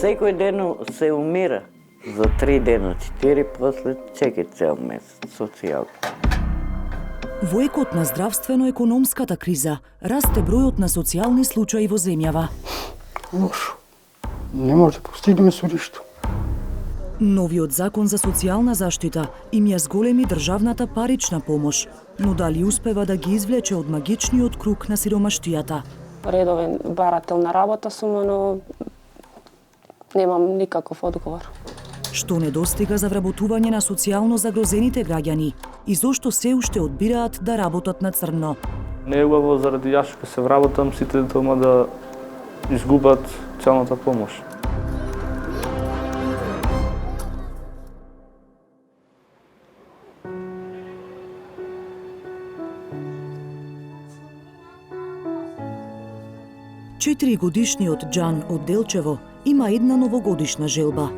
Секој ден се умира за 3 дена, 4, после чеки цел месец, социјалка. Во екот на здравствено-економската криза расте бројот на социјални случаи во земјава. Лошо. Не може да постигнеме со ништо. Новиот закон за социјална заштита им ја зголеми државната парична помош, но дали успева да ги извлече од магичниот круг на сиромаштијата? Редовен барател на работа сум, но немам никаков одговор. Што недостига за вработување на социјално загрозените граѓани и зошто се уште одбираат да работат на црно? Не е убаво заради јас што се вработам сите дома да изгубат целната помош. Четиригодишниот Џан од Делчево има една новогодишна желба.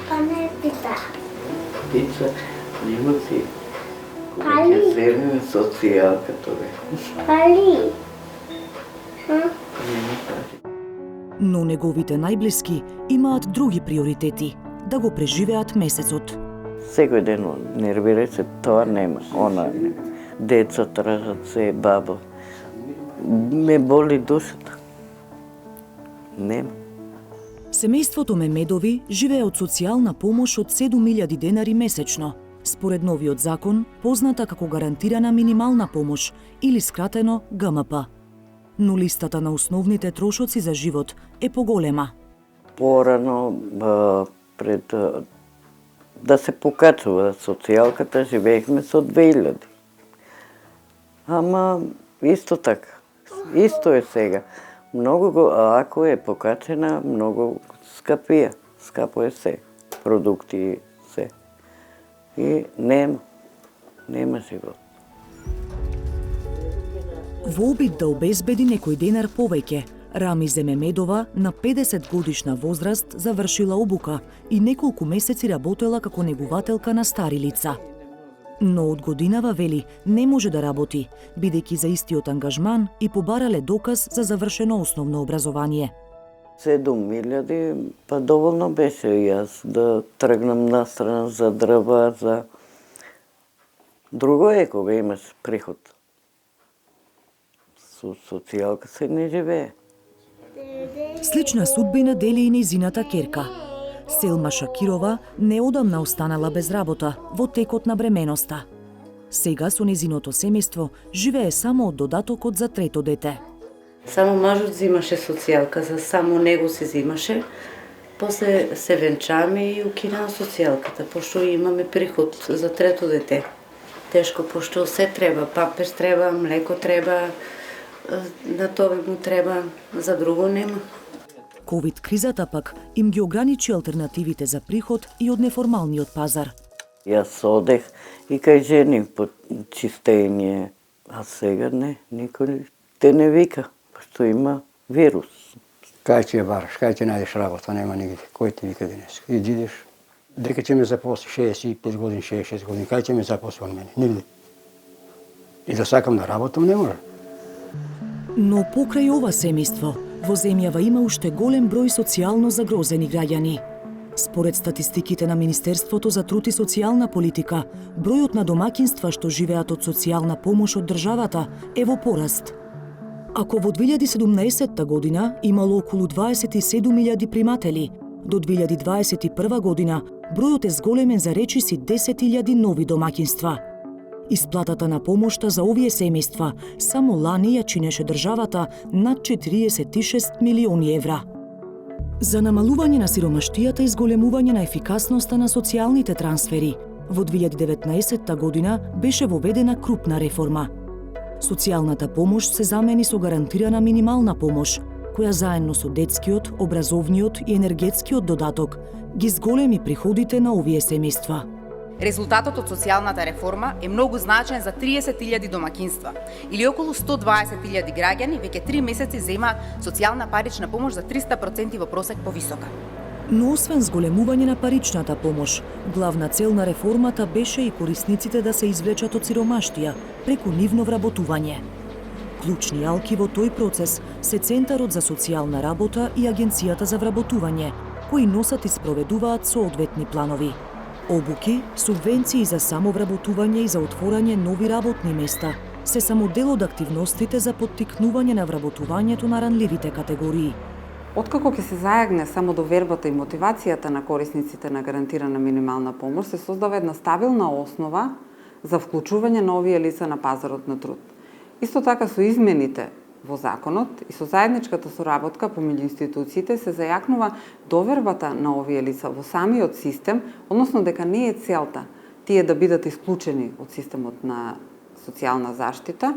Па не пита. Пица, нема си. Кога ќе земеме социјалката, бе. Пали. Но неговите најблиски имаат други приоритети – да го преживеат месецот. Секој ден нервира се, тоа нема, она нема. Деца тражат се, баба. Ме боли душата. Нема. Семејството Мемедови живее од социјална помош од 7.000 денари месечно, според новиот закон, позната како гарантирана минимална помош или скратено ГМП. Но листата на основните трошоци за живот е поголема. Порано, пред да се покачува социјалката, живеехме со 2000. Ама исто така, исто е сега. Ако е покачена, многу скапија. Скапо е се. Продукти, се. И нема живот. Во обид да обезбеди некој денар повеќе, Рамизе Мемедова на 50 годишна возраст завршила обука и неколку месеци работела како негувателка на стари лица. Но од годинава, вели, не може да работи, бидејќи за истиот ангажман и побарале доказ за завршено основно образование. 7.000, па доволно беше јас да тргнам настрана за дрва, за... Друго е кога имаш приход. Со социјалка се не живее. Слична судбина дели и нејзината ќерка. Селма Шакирова неодамна останала без работа во текот на бременоста. Сега со нејзиното семејство живее само од додатокот за трето дете. Само мажот взимаше социјалка, за само него се взимаше. После се венчаме и укинаа социјалката, пошто имаме приход за трето дете. Тешко, пошто се треба, памперс треба, млеко треба, на тоа му треба, за друго нема. Ковид кризата пак им ги ограничи алтернативите за приход и од неформалниот пазар. Јас одех и кај жени по чистење, а сега не, никој те не вика, што има вирус. Кај ќе ја бараш, кај ќе најдеш работа, нема нигде. Кој ти вика денес? И идеш, дека ќе ме запосли 65 години, 66 години, кај ќе ме запосли од мене? Нигде. И да сакам да работам, не може. Но покрај ова семејство, во земјава има уште голем број социјално загрозени граѓани. Според статистиките на Министерството за труд и социјална политика, бројот на домаќинства што живеат од социјална помош од државата е во пораст. Ако во 2017 година имало околу 27.000 приматели, до 2021 година бројот е зголемен за речиси 10.000 нови домаќинства. Исплатата на помошта за овие семејства само лани ја чинеше државата над 46 милиони евра. За намалување на сиромаштијата и зголемување на ефикасноста на социјалните трансфери, во 2019 година беше воведена крупна реформа. Социјалната помош се замени со гарантирана минимална помош, која заедно со детскиот, образовниот и енергетскиот додаток ги зголеми приходите на овие семејства. Резултатот од социјалната реформа е многу значен за 30.000 домаќинства или околу 120.000 граѓани веќе 3 месеци земаат социјална парична помош за 300% во просек повисока. Но освен зголемување на паричната помош, главна цел на реформата беше и корисниците да се извлечат од сиромаштија преку нивно вработување. Клучни алки во тој процес се Центарот за социјална работа и Агенцијата за вработување, кои носат и спроведуваат соодветни планови. Обуки, субвенции за самовработување и за отворање нови работни места се само дел од активностите за поттикнување на вработувањето на ранливите категории. Откако ќе се зајагне само довербата и мотивацијата на корисниците на гарантирана минимална помош, се создава една стабилна основа за вклучување на овие лица на пазарот на труд. Исто така со измените во законот и со заедничката соработка помеѓу институциите се зајакнува довербата на овие лица во самиот систем, односно дека не е целта тие да бидат исклучени од системот на социјална заштита,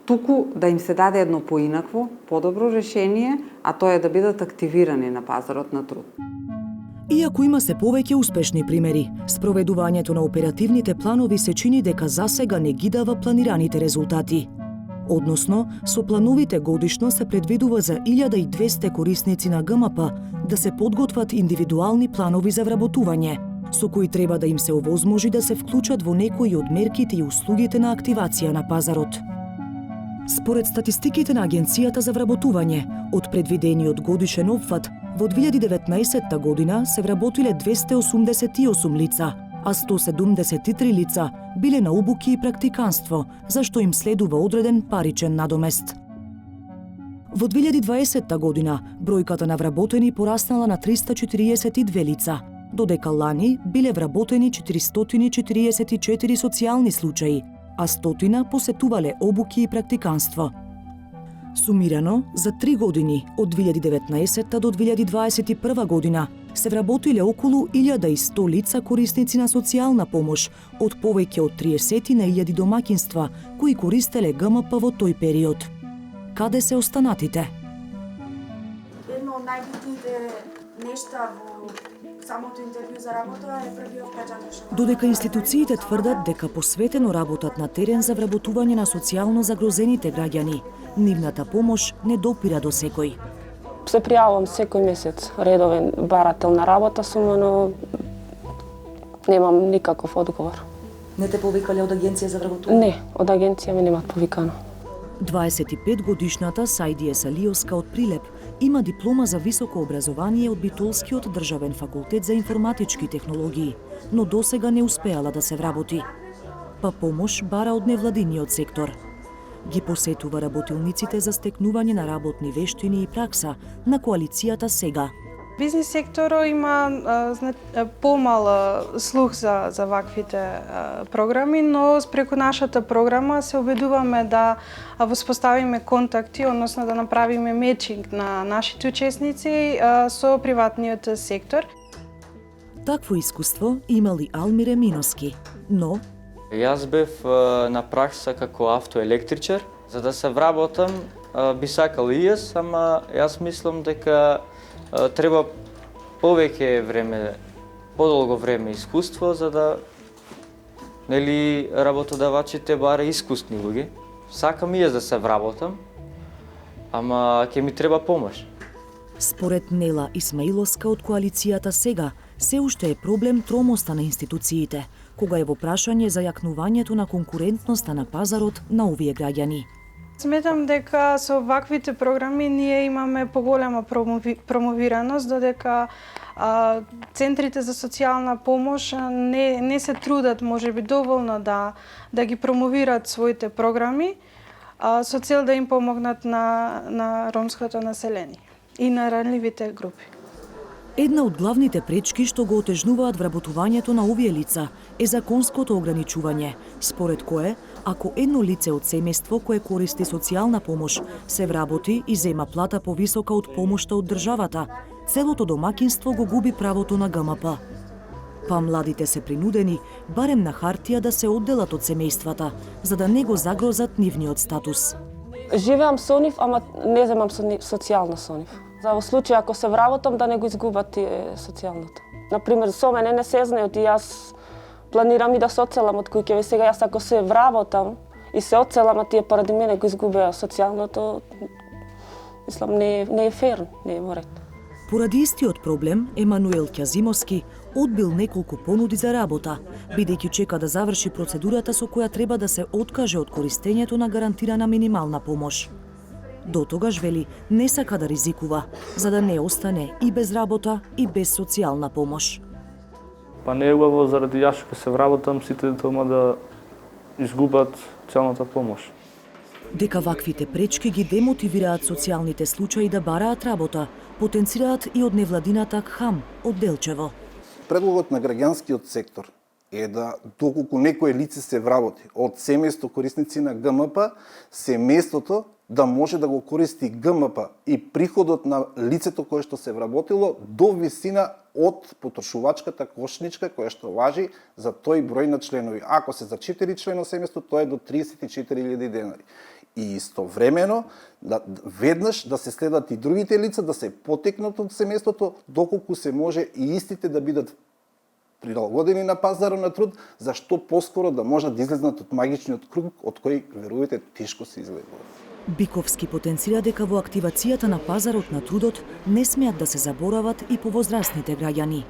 туку да им се даде едно поинакво, подобро решение, а тоа е да бидат активирани на пазарот на труд. Иако има се повеќе успешни примери, спроведувањето на оперативните планови се чини дека засега не ги дава планираните резултати. Односно, со плановите годишно се предвидува за 1200 корисници на ГМП да се подготват индивидуални планови за вработување, со кои треба да им се овозможи да се вклучат во некои од мерките и услугите на активација на пазарот. Според статистиките на Агенцијата за вработување, од предвидениот годишен опфат, во 2019 година се вработиле 288 лица, а 173 лица биле на обуки и практиканство, за што им следува одреден паричен надомест. Во 2020 година бројката на вработени пораснала на 342 лица, додека лани биле вработени 444 социјални случаи, а 100 посетувале обуки и практиканство. Сумирано, за 3 години, од 2019 до 2021 година, се вработиле околу 1100 лица корисници на социјална помош од повеќе од 30 на 1000 домаќинства кои користеле ГМП во тој период. Каде се останатите? Едно од најбитните нешта во самото интервју за работа е првиот печат. Додека институциите тврдат дека посветено работат на терен за вработување на социјално загрозените граѓани, нивната помош не допира до секој. Се пријавувам секој месец, редовен барател на работа сум, но немам никаков одговор. Не те повикале од Агенција за вработување? Не, од агенција ми немат повикано. 25-годишната Сајдие Салиоска од Прилеп има диплома за високо образование од Битолскиот државен факултет за информатички технологии, но досега не успеала да се вработи. Па помош бара од невладиниот сектор. Ги посетува работилниците за стекнување на работни вештини и пракса на коалицијата Сега. Бизнес секторот има помал слух за ваквите програми, но преку нашата програма се обидуваме да воспоставиме контакти, односно да направиме мечинг на нашите учесници со приватниот сектор. Такво искуство имали Алмире Миноски, но Јас бев на пракса како автоелектричар. За да се вработам, би сакал и јас, ама јас мислам дека треба повеќе време, подолго време искуство, за да работодавачите бара искусни луѓе. Сакам и јас да се вработам, ама ќе ми треба помош. Според Нела Исмаиловска од коалицијата Сега, се уште е проблем тромоста на институциите, кога е во прашање за јакнувањето на конкурентноста на пазарот на овие граѓани. Сметам дека со ваквите програми ние имаме поголема промовираност, додека центрите за социјална помош не се трудат можеби доволно да ги промовираат своите програми со цел да им помогнат на ромското население и на ранливите групи. Една од главните пречки што го отежнуваат вработувањето на овие лица е законското ограничување, според кое, ако едно лице од семејство кое користи социјална помош се вработи и зема плата повисока од помошта од државата, целото домаќинство го губи правото на ГМП. Па младите се принудени, барем на хартија, да се одделат од семејствата, за да не го загрозат нивниот статус. Живеам со нив, ама не земам социјално со нив. За во случај ако се вработам да не го изгубат социјалното. Например, со мене не се знаат и јас планирам и да се одселам од куќа. И сега јас ако се вработам и се одселам, а тие поради мене го изгубеа социјалното, мислам не е фер, не е во ред. Поради истиот проблем, Емануел Ќазимовски одбил неколку понуди за работа, бидејќи чека да заврши процедурата со која треба да се откаже од користењето на гарантирана минимална помош. До тогаш, вели, не сака да ризикува, за да не остане и без работа и без социјална помош. Па не е убаво заради јас што се вработам сите дома да изгубат социјалната помош. Дека ваквите пречки ги демотивираат социјалните случаи да бараат работа, потенцираат и од невладината КХАМ од Делчево. Предлогот на граѓанскиот сектор е да доколку некое лице се вработи од семејство корисници на ГМП, семејството да може да го користи ГМП и приходот на лицето кое што се вработило до висина од потрошувачката кошничка која што важи за тој број на членови. Ако се за 4 члена семејство, тоа е до 34.000 денари. И истовремено, веднаш да се следат и другите лица, да се потекнат од семејството, доколку се може и истите да бидат прилагодени на пазарот на труд, зашто поскоро да можат да излезнат од магичниот круг од кој, верувате, тешко се излегуваат. Биковски потенцира дека во активацијата на пазарот на трудот не смеат да се заборават и повозрастните граѓани.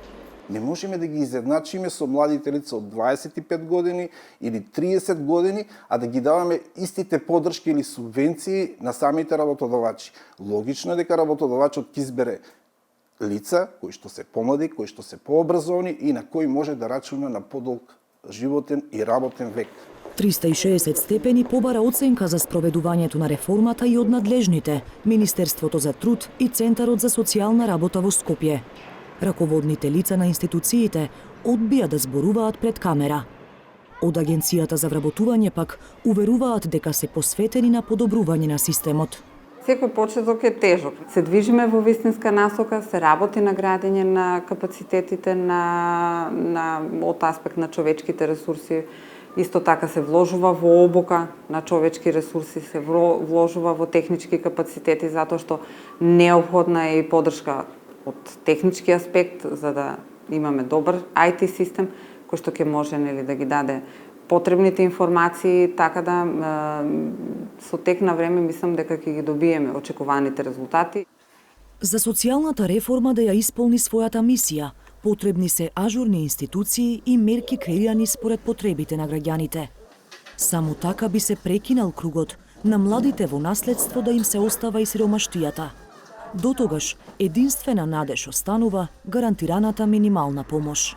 Не можеме да ги изедначиме со младите лица од 25 години или 30 години, а да ги даваме истите поддршки или субвенции на самите работодавачи. Логично е дека работодавачот ќе избере лица кои што се помлади, кои што се пообразовани и на кои може да рачуна на подолг животен и работен век. 360 степени побара оценка за спроведувањето на реформата и од надлежните, Министерството за труд и Центарот за социјална работа во Скопје. Раководните лица на институциите одбија да зборуваат пред камера. Од Агенцијата за вработување пак уверуваат дека се посветени на подобрување на системот. Секој почеток е тежок. Се движиме во вистинска насока, се работи на градење на капацитетите од аспект на човечките ресурси. Исто така се вложува во обука на човечки ресурси, се вложува во технички капацитети, затоа што неопходна е и поддршка од технички аспект, за да имаме добар IT систем, кој што ќе може да ги даде потребните информации, така да со тек на време мислам дека ќе ги добиеме очекуваните резултати. За социјалната реформа да ја исполни својата мисија, потребни се ажурни институции и мерки креирани според потребите на граѓаните. Само така би се прекинал кругот на младите во наследство да им се остава и сиромаштијата. До тогаш единствена надеж останува гарантираната минимална помош.